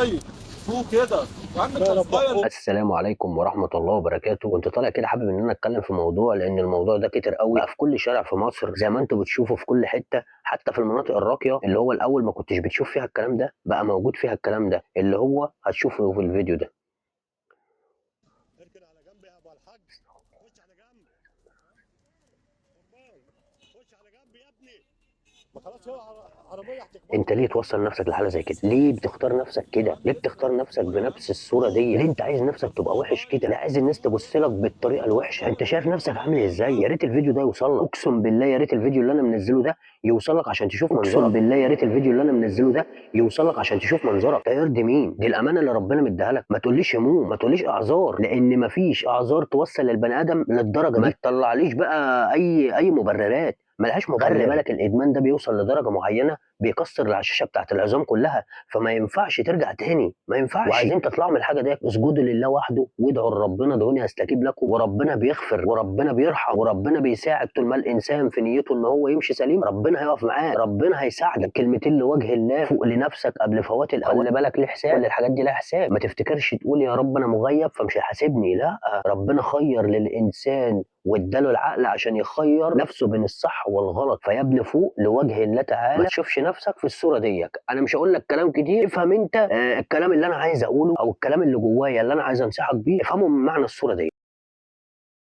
طيب فوق كده يا عم انت صغير. السلام عليكم ورحمة الله وبركاته. كنت طالع كده حابب ان انا اتكلم في موضوع، لان الموضوع ده كتير قوي بقى في كل شارع في مصر، زي ما انتوا بتشوفوا في كل حتة، حتى في المناطق الراقية اللي هو الاول ما كنتش بتشوف فيها الكلام ده، بقى موجود فيها الكلام ده اللي هو هتشوفه في الفيديو ده. اركن على جنب يا ابو الحاج. خش على جنب. قربان. خش على جنب يا ابني. ما خلاص هو عربيه هتخبطك. انت ليه توصل نفسك لحاله زي كده؟ ليه بتختار نفسك كده؟ ليه بتختار نفسك بنفس الصوره دي؟ ليه انت عايز نفسك تبقى وحش كده؟ ليه عايز الناس تبص لك بالطريقه الوحشه؟ انت شايف نفسك عامل ازاي؟ يا ريت الفيديو ده يوصل لك، اقسم بالله يا ريت الفيديو اللي انا منزله ده يوصل لك عشان تشوف منظرك. اقسم بالله يا ريت الفيديو اللي انا منزله ده يوصل لك عشان تشوف منظرك. ده يرضي مين؟ دي الامانه اللي ربنا مديها لك. ما تقوليش هموم، ما تقوليش اعذار، لان ما فيش اعذار توصل للبني ادم للدرجه دي. ما تطلعليش بقى اي مبررات ملهاش مبرر. خلي بالك الادمان ده بيوصل لدرجه معينه بيكسر العشاشه بتاعت العظام كلها، فما ينفعش ترجع تاني، ما ينفعش. وعايزين تطلعوا من الحاجه ديت، اسجدوا لله وحده وادعوا لربنا، ادعوني استجيب لكم، وربنا بيغفر وربنا بيرحم وربنا بيساعد. طول ما الانسان في نيته ان هو يمشي سليم ربنا هيقف معاه، ربنا هيساعدك. كلمتين لوجه الله، فوق لنفسك قبل فوات الاوان. خلي بالك ليه حساب، كل الحاجات دي لها حساب. ما تفتكرش تقول يا رب انا مغيب فمش هيحاسبني، لا، ربنا خير للانسان واداله العقل عشان يخير نفسه بين الصح والغلط. فيا ابني فوق لوجه الله تعالى، ما تشوفش نفسك في الصوره ديك. انا مش هقول لك كلام كتير، افهم انت الكلام اللي انا عايز اقوله او الكلام اللي جوايا اللي انا عايز انصحك بيه، افهمه من معنى الصوره دي.